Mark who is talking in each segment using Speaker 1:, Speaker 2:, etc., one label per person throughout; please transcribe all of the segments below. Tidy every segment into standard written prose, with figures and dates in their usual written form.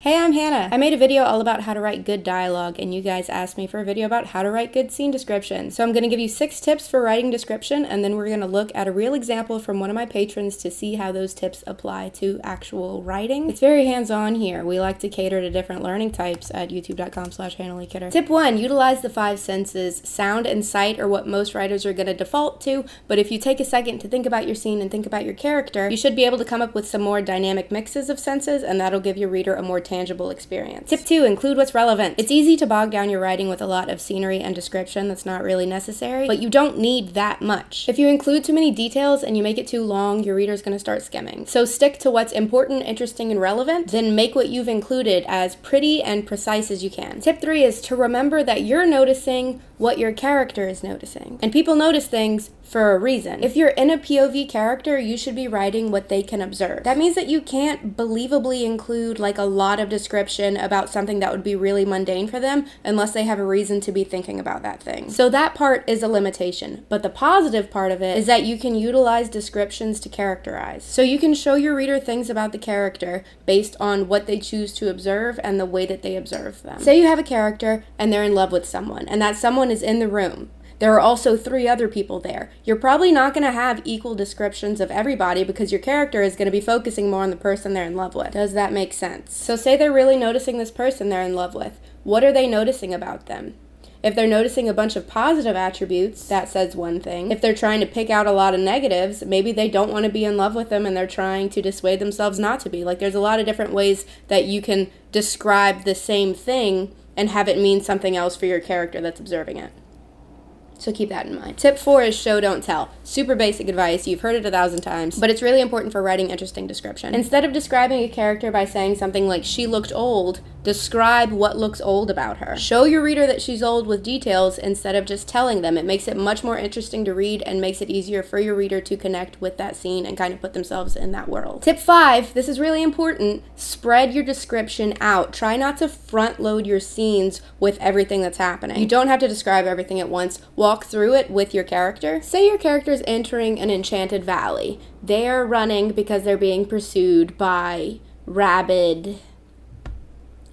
Speaker 1: Hey, I'm Hannah. I made a video all about how to write good dialogue, and you guys asked me for a video about how to write good scene description. So I'm going to give you 6 tips for writing description, and then we're going to look at a real example from one of my patrons to see how those tips apply to actual writing. It's very hands-on here. We like to cater to different learning types at youtube.com/HannahLeeKidder. Tip 1, utilize the 5 senses. Sound and sight are what most writers are going to default to, but if you take a second to think about your scene and think about your character, you should be able to come up with some more dynamic mixes of senses, and that'll give your reader a more tangible experience. Tip 2, include what's relevant. It's easy to bog down your writing with a lot of scenery and description that's not really necessary, but you don't need that much. If you include too many details and you make it too long, your reader's going to start skimming. So stick to what's important, interesting, and relevant, then make what you've included as pretty and precise as you can. Tip 3 is to remember that you're noticing what your character is noticing. And people notice things for a reason. If you're in a POV character, you should be writing what they can observe. That means that you can't believably include like a lot of description about something that would be really mundane for them unless they have a reason to be thinking about that thing. So that part is a limitation. But the positive part of it is that you can utilize descriptions to characterize. So you can show your reader things about the character based on what they choose to observe and the way that they observe them. Say you have a character and they're in love with someone, and that someone is in the room. There are also 3 other people there. You're probably not going to have equal descriptions of everybody because your character is going to be focusing more on the person they're in love with. Does that make sense? So say they're really noticing this person they're in love with. What are they noticing about them? If they're noticing a bunch of positive attributes, that says one thing. If they're trying to pick out a lot of negatives, maybe they don't want to be in love with them and they're trying to dissuade themselves not to be. Like, there's a lot of different ways that you can describe the same thing and have it mean something else for your character that's observing it. So keep that in mind. Tip 4 is show, don't tell. Super basic advice. You've heard it 1,000 times, but it's really important for writing interesting description. Instead of describing a character by saying something like, she looked old, describe what looks old about her. Show your reader that she's old with details instead of just telling them. It makes it much more interesting to read and makes it easier for your reader to connect with that scene and kind of put themselves in that world. Tip 5, this is really important. Spread your description out. Try not to front load your scenes with everything that's happening. You don't have to describe everything at once. Walk through it with your character. Say your character is entering an enchanted valley. They're running because they're being pursued by rabid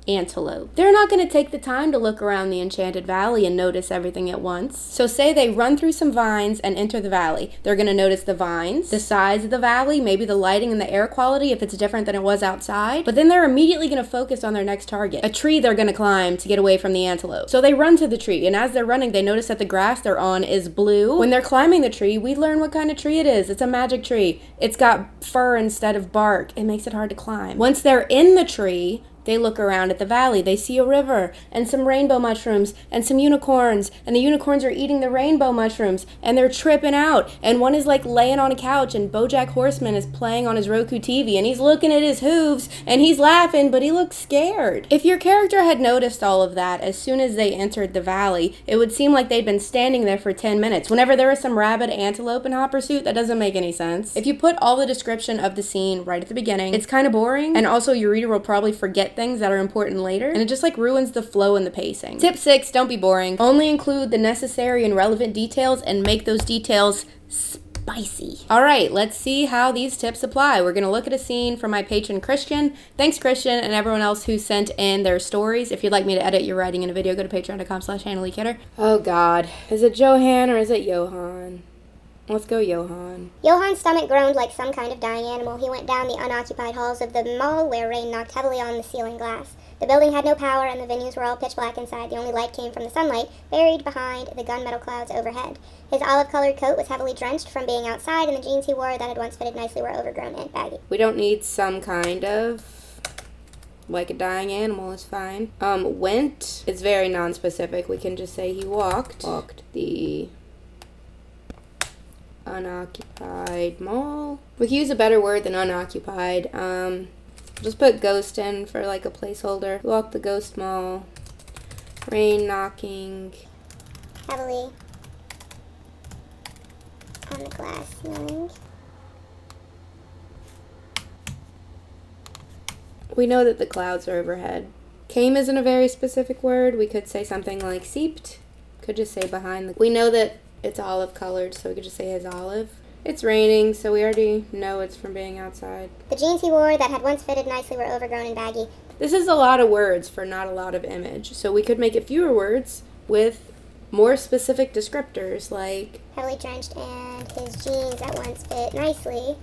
Speaker 1: antelope. They're not going to take the time to look around the enchanted valley and notice everything at once. So say they run through some vines and enter the valley. They're going to notice the vines, the size of the valley, maybe the lighting and the air quality if it's different than it was outside. But then they're immediately going to focus on their next target, a tree they're going to climb to get away from the antelope. So they run to the tree, and as they're running, they notice that the grass they're on is blue. When they're climbing the tree, we learn what kind of tree it is. It's a magic tree. It's got fur instead of bark. It makes it hard to climb. Once they're in the tree, they look around at the valley. They see a river and some rainbow mushrooms and some unicorns, and the unicorns are eating the rainbow mushrooms and they're tripping out, and one is like laying on a couch and BoJack Horseman is playing on his Roku TV and he's looking at his hooves and he's laughing, but he looks scared. If your character had noticed all of that as soon as they entered the valley, it would seem like they'd been standing there for 10 minutes. Whenever there is some rabid antelope in hot pursuit, that doesn't make any sense. If you put all the description of the scene right at the beginning, it's kind of boring, and also your reader will probably forget things that are important later, and it just like ruins the flow and the pacing. Tip 6, don't be boring. Only include the necessary and relevant details and make those details spicy. All right, let's see how these tips apply. We're going to look at a scene from my patron Christian. Thanks Christian and everyone else who sent in their stories. If you'd like me to edit your writing in a video, go to patreon.com/HannahLeeKidder. Oh God, is it Johan or is it Johan? Let's go, Johan.
Speaker 2: Johan's stomach groaned like some kind of dying animal. He went down the unoccupied halls of the mall where rain knocked heavily on the ceiling glass. The building had no power and the venues were all pitch black inside. The only light came from the sunlight buried behind the gunmetal clouds overhead. His olive-colored coat was heavily drenched from being outside, and the jeans he wore that had once fitted nicely were overgrown and baggy.
Speaker 1: We don't need some kind of, like a dying animal is fine. Went, it's very non-specific. We can just say he walked the unoccupied mall. We can use a better word than unoccupied. Just put ghost in for like a placeholder. Walk the ghost mall. Rain knocking
Speaker 2: heavily on the glass ceiling.
Speaker 1: We know that the clouds are overhead. Came isn't a very specific word. We could say something like seeped. Could just say behind the... We know that it's olive colored, so we could just say his olive. It's raining, so we already know it's from being outside.
Speaker 2: The jeans he wore that had once fitted nicely were overgrown and baggy.
Speaker 1: This is a lot of words for not a lot of image. So we could make it fewer words with more specific descriptors like
Speaker 2: heavily drenched and his jeans at once fit nicely,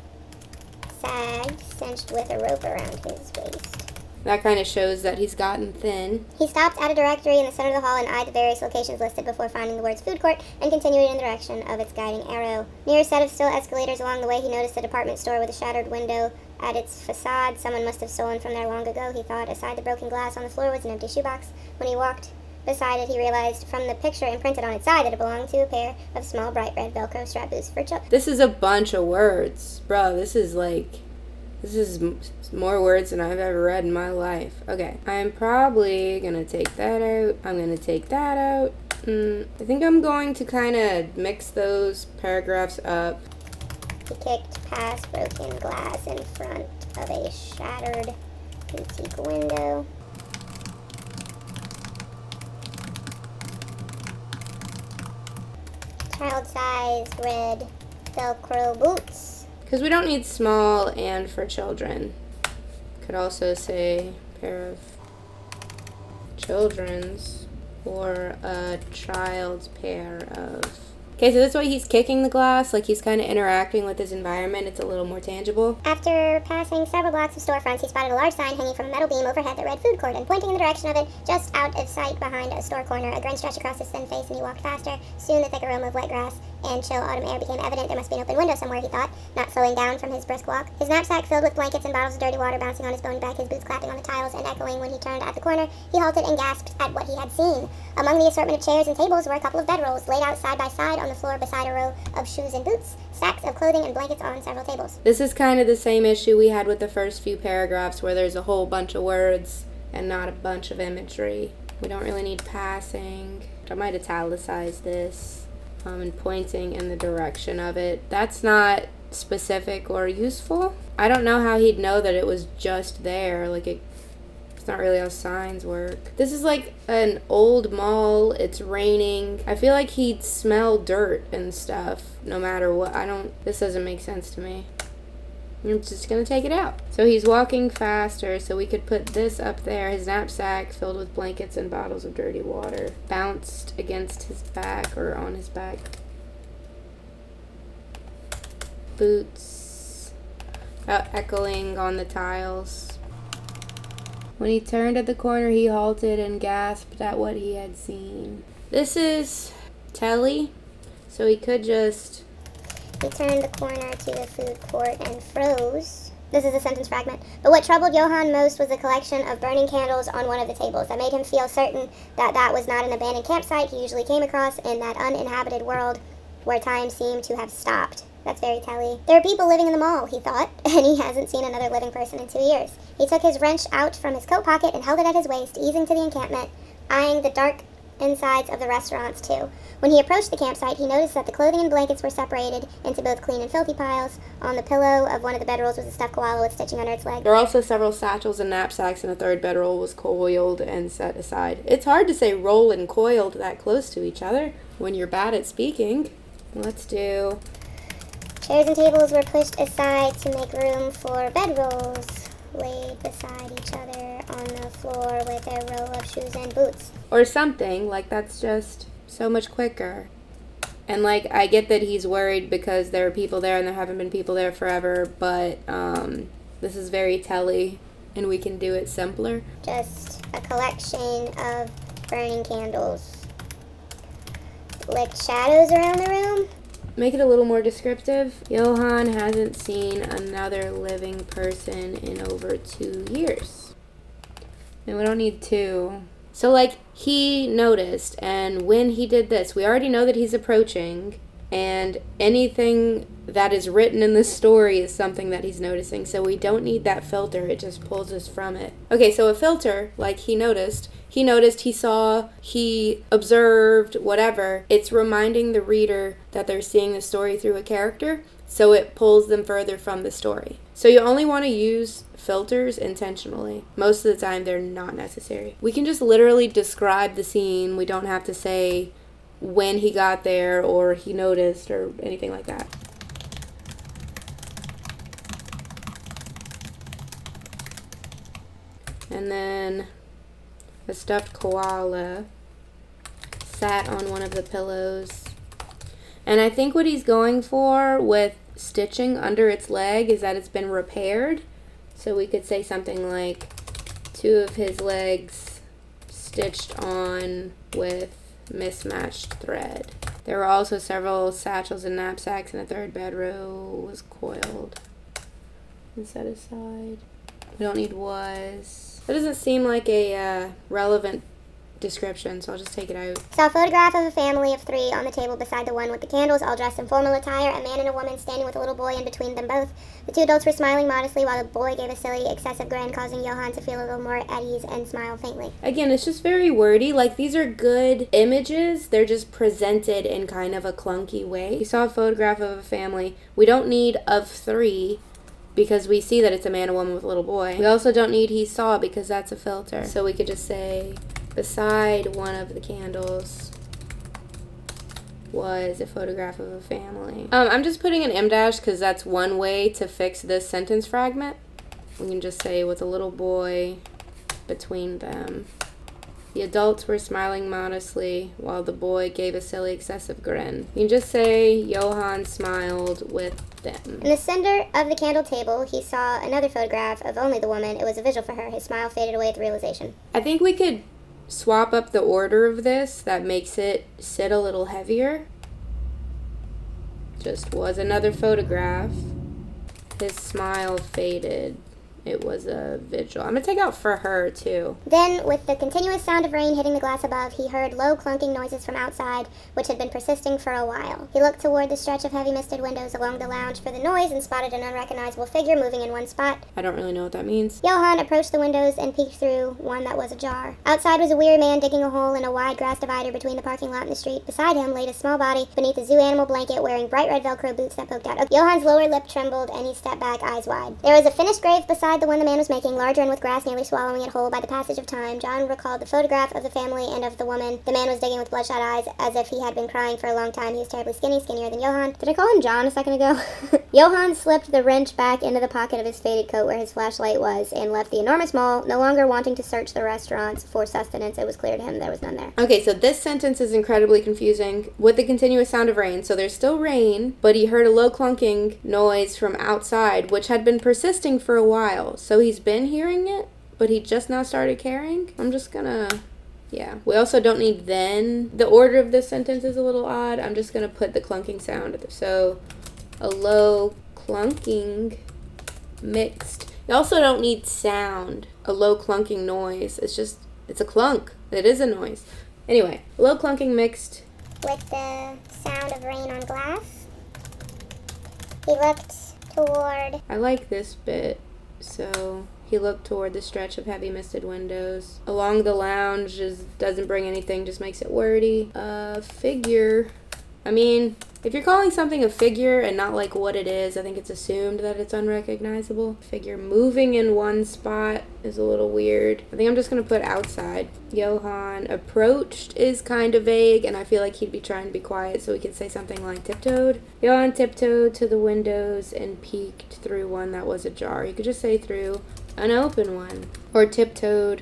Speaker 2: sagged, cinched with a rope around his waist.
Speaker 1: that kind of shows that he's gotten thin.
Speaker 2: He stopped at a directory in the center of the hall and eyed the various locations listed before finding the words food court and continuing in the direction of its guiding arrow. Near a set of steel escalators along the way, he noticed a department store with a shattered window at its facade. Someone must have stolen from there long ago, he thought. Aside the broken glass on the floor was an empty shoebox. When he walked beside it, he realized from the picture imprinted on its side that it belonged to a pair of small, bright red Velcro strap boots for children.
Speaker 1: This is a bunch of words. Bro, this is more words than I've ever read in my life. Okay, I'm probably gonna take that out. I'm gonna take that out. I think I'm going to kind of mix those paragraphs up.
Speaker 2: He kicked past broken glass in front of a shattered boutique window. Child-sized red Velcro boots.
Speaker 1: Because we don't need small and for children. Could also say pair of children's or a child's pair of. Okay, so that's why he's kicking the glass, like he's kind of interacting with his environment. It's a little more tangible.
Speaker 2: After passing several blocks of storefronts, he spotted a large sign hanging from a metal beam overhead that read food court, and pointing in the direction of it, just out of sight behind a store corner, a grin stretched across his thin face, and he walked faster. Soon the thick aroma of wet grass and chill autumn air became evident. There must be an open window somewhere, he thought, not slowing down from his brisk walk. His knapsack filled with blankets and bottles of dirty water bouncing on his bony back, his boots clapping on the tiles and echoing when he turned at the corner. He halted and gasped at what he had seen. Among the assortment of chairs and tables were a couple of bedrolls, laid out side by side on the floor beside a row of shoes and boots, stacks of clothing and blankets on several tables.
Speaker 1: This is kind of the same issue we had with the first few paragraphs where there's a whole bunch of words and not a bunch of imagery. We don't really need passing. I might italicize this and pointing in the direction of it. That's not specific or useful. I don't know how he'd know that it was just there. It's not really how signs work. This is like an old mall. It's raining. I feel like he'd smell dirt and stuff no matter what. This doesn't make sense to me. I'm just gonna take it out. So he's walking faster, so we could put this up there. His knapsack filled with blankets and bottles of dirty water bounced against his back or on his back. Boots echoing on the tiles. When he turned at the corner, he halted and gasped at what he had seen. This is Telly, so he could just...
Speaker 2: He turned the corner to the food court and froze. This is a sentence fragment. But what troubled Johann most was the collection of burning candles on one of the tables. That made him feel certain that that was not an abandoned campsite he usually came across in that uninhabited world where time seemed to have stopped. That's very Telly. There are people living in the mall, he thought, and he hasn't seen another living person in 2 years. He took his wrench out from his coat pocket and held it at his waist, easing to the encampment, eyeing the dark insides of the restaurants, too. When he approached the campsite, he noticed that the clothing and blankets were separated into both clean and filthy piles. On the pillow of one of the bedrolls was a stuffed koala with stitching under its leg.
Speaker 1: There are also several satchels and knapsacks, and a third bedroll was coiled and set aside. It's hard to say roll and coiled that close to each other when you're bad at speaking. Let's do...
Speaker 2: Chairs and tables were pushed aside to make room for bedrolls, laid beside each other on the floor with a row of shoes and boots.
Speaker 1: Or something, like that's just so much quicker. And I get that he's worried because there are people there and there haven't been people there forever, but this is very Telly and we can do it simpler.
Speaker 2: Just a collection of burning candles. Licked shadows around the room.
Speaker 1: Make it a little more descriptive. Johann hasn't seen another living person in over 2 years. And we don't need 2. So he noticed, and when he did this, we already know that he's approaching, and anything that is written in the story is something that he's noticing, so we don't need that filter. It just pulls us from it. Okay, so a filter, he noticed, he saw, he observed, whatever. It's reminding the reader that they're seeing the story through a character, so it pulls them further from the story. So you only want to use filters intentionally. Most of the time, they're not necessary. We can just literally describe the scene. We don't have to say when he got there or he noticed or anything like that. And then a stuffed koala sat on one of the pillows. And I think what he's going for with stitching under its leg is that it's been repaired. So we could say something like 2 of his legs stitched on with mismatched thread. There were also several satchels and knapsacks, and a 3rd bedrow was coiled and set aside. We don't need was. That doesn't seem like a relevant description, so I'll just take it out.
Speaker 2: Saw a photograph of a family of 3 on the table beside the one with the candles, all dressed in formal attire, a man and a woman standing with a little boy in between them both. The 2 adults were smiling modestly while the boy gave a silly, excessive grin, causing Johann to feel a little more at ease and smile faintly.
Speaker 1: Again, it's just very wordy. Like, these are good images. They're just presented in kind of a clunky way. We saw a photograph of a family. We don't need of 3 because we see that it's a man and a woman with a little boy. We also don't need he saw because that's a filter. So we could just say, beside one of the candles was a photograph of a family. I'm just putting an em dash because that's one way to fix this sentence fragment. We can just say with a little boy between them. The adults were smiling modestly while the boy gave a silly excessive grin. You can just say Johann smiled with them.
Speaker 2: In the center of the candle table, he saw another photograph of only the woman. It was a visual for her. His smile faded away at the realization.
Speaker 1: I think we could swap up the order of this. That makes it sit a little heavier. Just was another photograph. His smile faded. It was a vigil. I'm going to take out for her, too.
Speaker 2: Then, with the continuous sound of rain hitting the glass above, he heard low clunking noises from outside, which had been persisting for a while. He looked toward the stretch of heavy misted windows along the lounge for the noise and spotted an unrecognizable figure moving in one spot.
Speaker 1: I don't really know what that means.
Speaker 2: Johann approached the windows and peeked through one that was ajar. Outside was a weary man digging a hole in a wide grass divider between the parking lot and the street. Beside him laid a small body beneath a zoo animal blanket wearing bright red Velcro boots that poked out. Johann's lower lip trembled and he stepped back, eyes wide. There was a finished grave beside the one the man was making, larger and with grass nearly swallowing it whole by the passage of time. John recalled the photograph of the family and of the woman. The man was digging with bloodshot eyes as if he had been crying for a long time. He was terribly skinny, skinnier than Johann. Did I call him John a second ago? Johann slipped the wrench back into the pocket of his faded coat where his flashlight was and left the enormous mall, no longer wanting to search the restaurants for sustenance. It was clear to him there was none there.
Speaker 1: Okay, so this sentence is incredibly confusing with the continuous sound of rain. So there's still rain, but he heard a low clunking noise from outside, which had been persisting for a while. So he's been hearing it, but he just now started caring. I'm just gonna, yeah. We also don't need then. The order of this sentence is a little odd. I'm just gonna put the clunking sound. So a low clunking mixed. You also don't need sound. A low clunking noise. It's a clunk. It is a noise. Anyway, low clunking mixed
Speaker 2: with the sound of rain on glass. He looked toward...
Speaker 1: I like this bit. So he looked toward the stretch of heavy misted windows. Along the lounge doesn't bring anything, just makes it wordy. Figure. I mean, if you're calling something a figure and not like what it is, I think it's assumed that it's unrecognizable. Figure moving in one spot is a little weird. I think I'm just going to put outside. Johann approached is kind of vague, and I feel like he'd be trying to be quiet, so we could say something like tiptoed. Johann tiptoed to the windows and peeked through one that was ajar. You could just say through an open one. Or tiptoed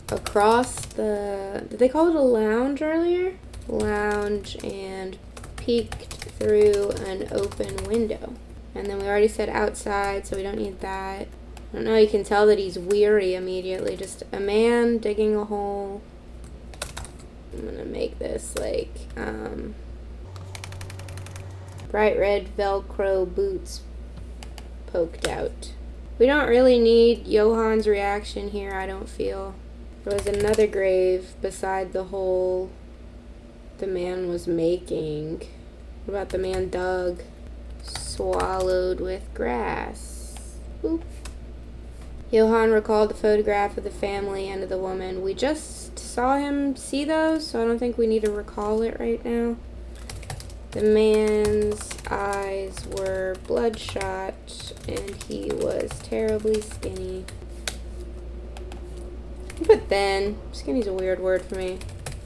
Speaker 1: across the... Did they call it a lounge earlier? Lounge and peeked through an open window. And then we already said outside, so we don't need that. I don't know, you can tell that he's weary immediately. Just a man digging a hole. I'm gonna make this like bright red Velcro boots poked out. We don't really need Johann's reaction here, I don't feel. There was another grave beside the hole the man was making. What about the man dug? Swallowed with grass. Boop. Johann recalled the photograph of the family and of the woman. We just saw him see those, so I don't think we need to recall it right now. The man's eyes were bloodshot, and he was terribly skinny. But then, skinny's a weird word for me,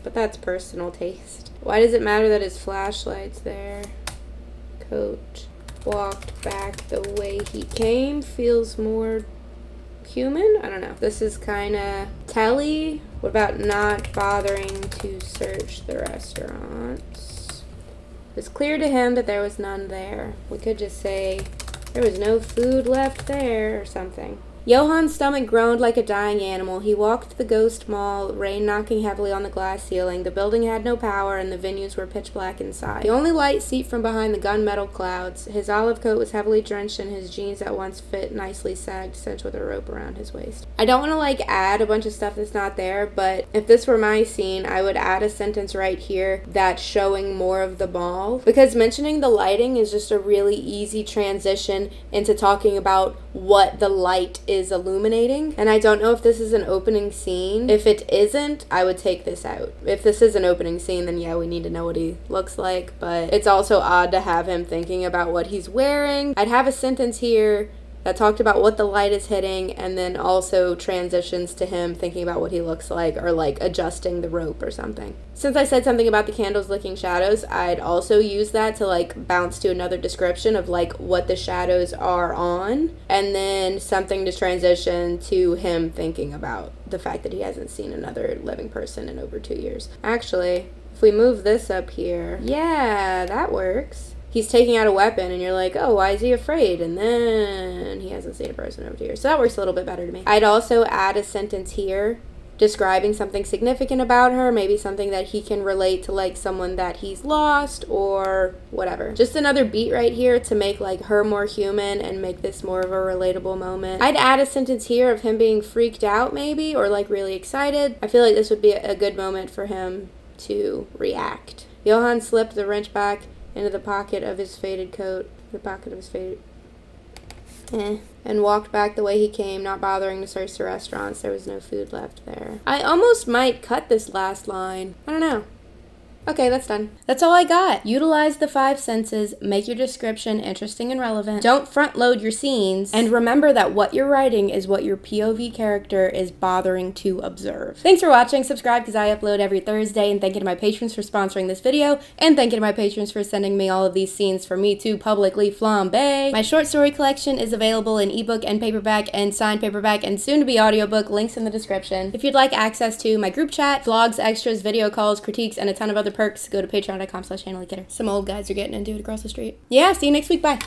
Speaker 1: but that's personal taste. Why does it matter that his flashlight's there? Coat walked back the way he came, feels more human? I don't know. This is kind of telly. What about not bothering to search the restaurants? It was clear to him that there was none there. We could just say there was no food left there or something. Johann's stomach groaned like a dying animal. He walked the ghost mall, rain knocking heavily on the glass ceiling. The building had no power, and the venues were pitch black inside. The only light seeped from behind the gunmetal clouds. His olive coat was heavily drenched, and his jeans that once fit nicely sagged, cinched with a rope around his waist. I don't want to, add a bunch of stuff that's not there, but if this were my scene, I would add a sentence right here that's showing more of the mall, because mentioning the lighting is just a really easy transition into talking about what the light is illuminating. And I don't know if this is an opening scene. If it isn't, I would take this out. If this is an opening scene, then yeah, we need to know what he looks like, but it's also odd to have him thinking about what he's wearing. I'd have a sentence here that talked about what the light is hitting, and then also transitions to him thinking about what he looks like, or adjusting the rope or something. Since I said something about the candles licking shadows, I'd also use that to bounce to another description of what the shadows are on, and then something to transition to him thinking about the fact that he hasn't seen another living person in over 2 years. Actually, if we move this up here, yeah, that works. He's taking out a weapon, and you're like, oh, why is he afraid? And then he hasn't seen a person over 2 years. So that works a little bit better to me. I'd also add a sentence here describing something significant about her, maybe something that he can relate to someone that he's lost or whatever. Just another beat right here to make her more human and make this more of a relatable moment. I'd add a sentence here of him being freaked out maybe, or really excited. I feel like this would be a good moment for him to react. Johann slipped the wrench back into the pocket of his faded coat, and walked back the way he came, not bothering to search the restaurants. There was no food left there. I almost might cut this last line. I don't know. Okay, that's done. That's all I got. Utilize the 5 senses, make your description interesting and relevant. Don't front load your scenes, and remember that what you're writing is what your POV character is bothering to observe. Thanks for watching. Subscribe because I upload every Thursday, and thank you to my patrons for sponsoring this video, and thank you to my patrons for sending me all of these scenes for me to publicly flambe. My short story collection is available in ebook and paperback and signed paperback and soon to be audiobook, links in the description. If you'd like access to my group chat, vlogs, extras, video calls, critiques, and a ton of other perks, go to patreon.com/HannahLeeKidder. Some old guys are getting into it across the street. Yeah, see you next week. Bye.